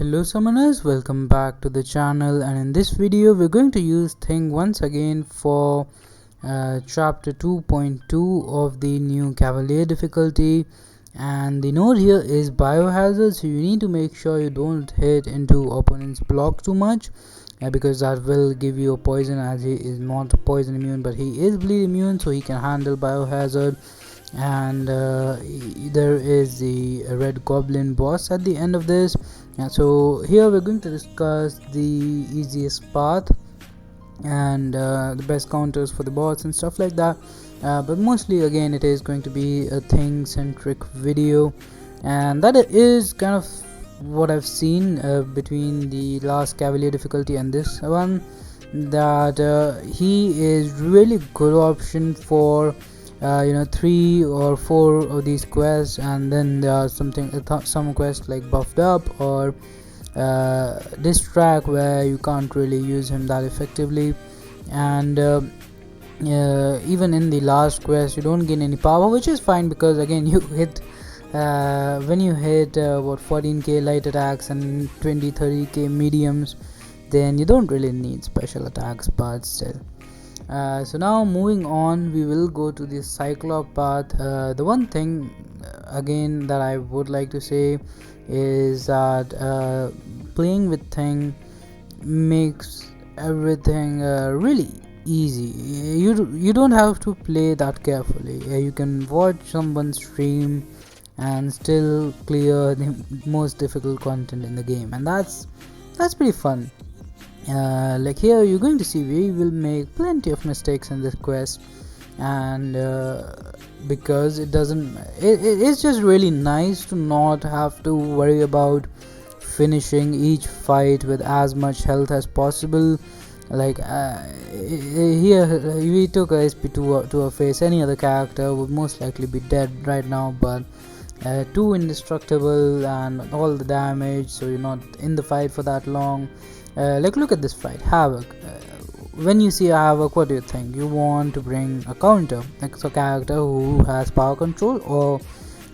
Hello summoners, welcome back to the channel, and in this video we're going to use Thing once again for chapter 2.2 of the new Cavalier difficulty. And the note here is biohazard, so you need to make sure you don't hit into opponent's block too much because that will give you a poison, as he is not poison immune but he is bleed immune, so he can handle biohazard. And there is the red goblin boss at the end of this. So here we're going to discuss the easiest path and the best counters for the boss and stuff like that, but mostly again it is going to be a Thing centric video, and that is kind of what I've seen between the last Cavalier difficulty and this one, that he is really good option for 3 or 4 of these quests, and then there are some quests like buffed up or this track where you can't really use him that effectively. And even in the last quest you don't gain any power, which is fine because again you hit when you hit 14k light attacks and 20-30k mediums, then you don't really need special attacks, but still. So now moving on, we will go to the Cyclops path. The one thing again that I would like to say is that playing with Thing makes everything really easy. You don't have to play that carefully. You can watch someone stream and still clear the most difficult content in the game, and that's pretty fun. Like here you're going to see we will make plenty of mistakes in this quest, and because it's just really nice to not have to worry about finishing each fight with as much health as possible. Like here we took a SP to our face. Any other character would most likely be dead right now, but 2 indestructible and all the damage, so you're not in the fight for that long. Like look at this fight, Havoc. When you see a Havoc, what do you think? You want to bring a counter, like a character who has power control or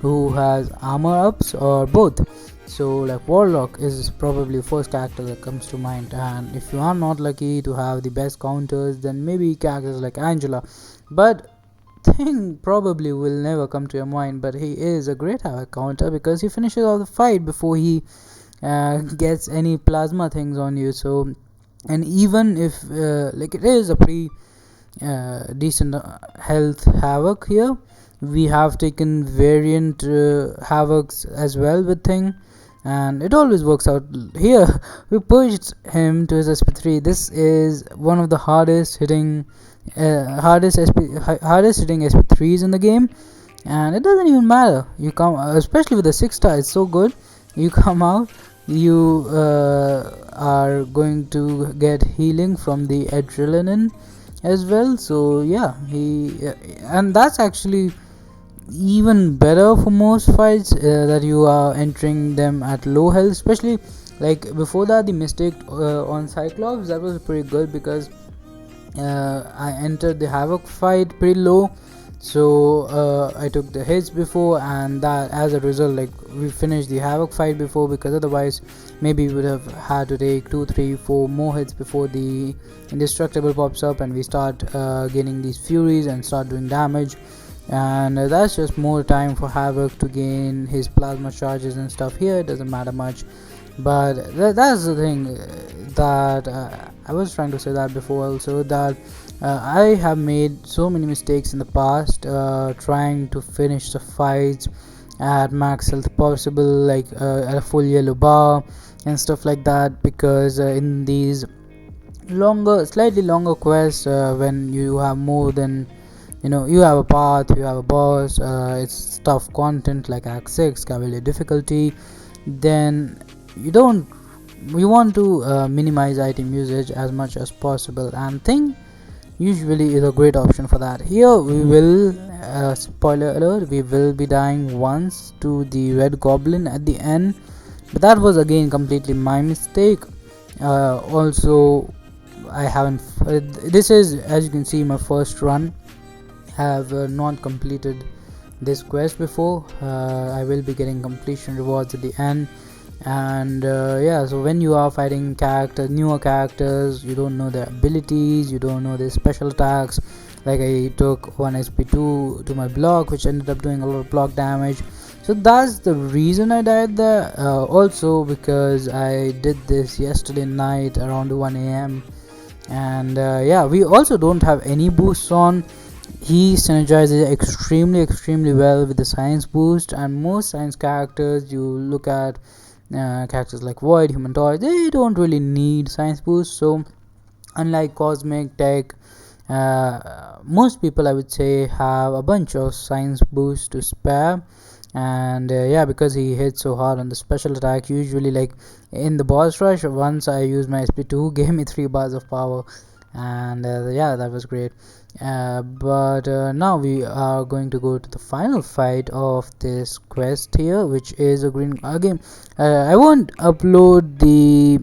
who has armor ups or both. So like Warlock is probably the first character that comes to mind, and if you are not lucky to have the best counters, then maybe characters like Angela. But Thing probably will never come to your mind, but he is a great Havoc counter because he finishes off the fight before he gets any plasma things on you. So, and even if like it is a pretty decent health Havoc, here we have taken variant Havocs as well with Thing, and it always works out. Here we pushed him to his SP3. This is one of the hardest hitting SP3s in the game, and it doesn't even matter. You come, especially with the 6-star, it's so good. You come out, you are going to get healing from the adrenaline as well. So yeah, and that's actually even better for most fights, that you are entering them at low health. Especially like before that, the mistake on Cyclops, that was pretty good because I entered the Havoc fight pretty low, so I took the hits before, and that as a result, like we finished the Havoc fight before, because otherwise maybe we would have had to take 2, 3, 4 more hits before the indestructible pops up and we start gaining these furies and start doing damage. And that's just more time for Havoc to gain his plasma charges and stuff. Here it doesn't matter much, but that's the thing that I was trying to say that before also, that I have made so many mistakes in the past trying to finish the fights at max health possible, like at a full yellow bar and stuff like that, because in these slightly longer quests, when you have more than you have a path, you have a boss, it's tough content like Act 6 Cavalier difficulty, then you want to minimize item usage as much as possible, and Thing usually is a great option for that. Here we will, spoiler alert, we will be dying once to the red goblin at the end, but that was again completely my mistake. Also, I haven't this is, as you can see, my first run. Have not completed this quest before. I will be getting completion rewards at the end, And yeah, so when you are fighting newer characters, you don't know their abilities, you don't know their special attacks. Like I took 1 SP2 to my block, which ended up doing a lot of block damage. So that's the reason I died there. Also because I did this yesterday night around 1 a.m. And yeah, we also don't have any boosts on. He synergizes extremely well with the science boost, and most science characters, you look at characters like Void, Human Toy, they don't really need science boost. So unlike Cosmic Tech, most people, I would say, have a bunch of science boost to spare. And yeah, because he hits so hard on the special attack, usually like in the boss rush, once I used my SP2, gave me 3 bars of power. And yeah, that was great. But now we are going to go to the final fight of this quest here, which is a green again. I won't upload the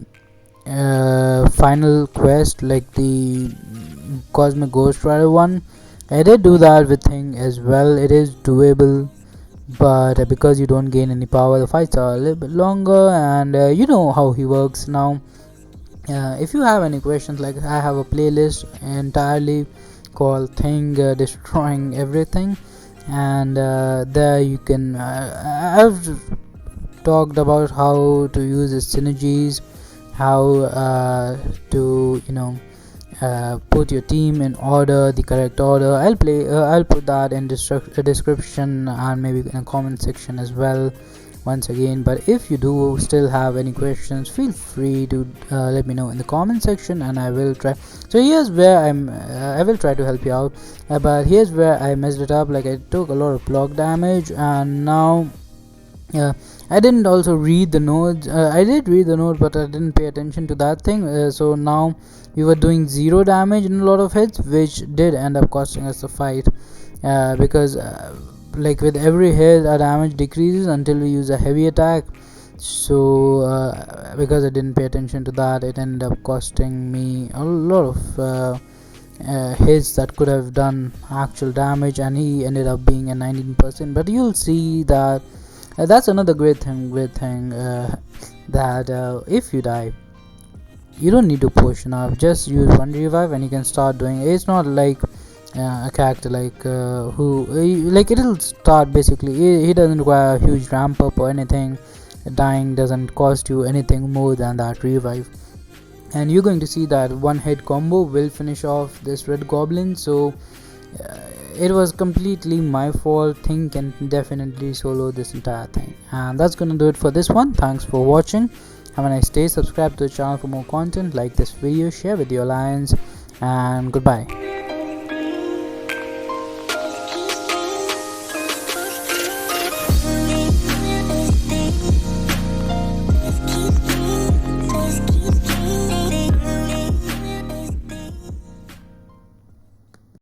final quest like the Cosmic Ghost Rider one. I did do that with Thing as well. It is doable, but because you don't gain any power, the fights are a little bit longer, and you know how he works now. If you have any questions, like I have a playlist entirely called Thing Destroying Everything, and there you can I've talked about how to use the synergies, how to put your team in order, the correct order. I'll put that in description and maybe in a comment section as well once again. But if you do still have any questions, feel free to let me know in the comment section, and I will try. So here's where I will try to help you out, but here's where I messed it up. Like I took a lot of block damage, and now I didn't also read the notes. I did read the note, but I didn't pay attention to that thing. So now we were doing 0 damage in a lot of hits, which did end up costing us the fight, because like with every hit our damage decreases until we use a heavy attack. So because I didn't pay attention to that, it ended up costing me a lot of hits that could have done actual damage, and he ended up being a 19%. But you'll see that that's another great thing that if you die, you don't need to push now. Just use 1 revive and you can start doing it. It's not like a character like who like it'll start basically. He doesn't require a huge ramp up or anything. Dying doesn't cost you anything more than that revive, and you're going to see that one hit combo will finish off this red goblin. So it was completely my fault. Thing can definitely solo this entire thing. And that's gonna do it for this one. Thanks for watching. Have a nice day. Subscribe to the channel for more content. Like this video, share with your alliance, and goodbye.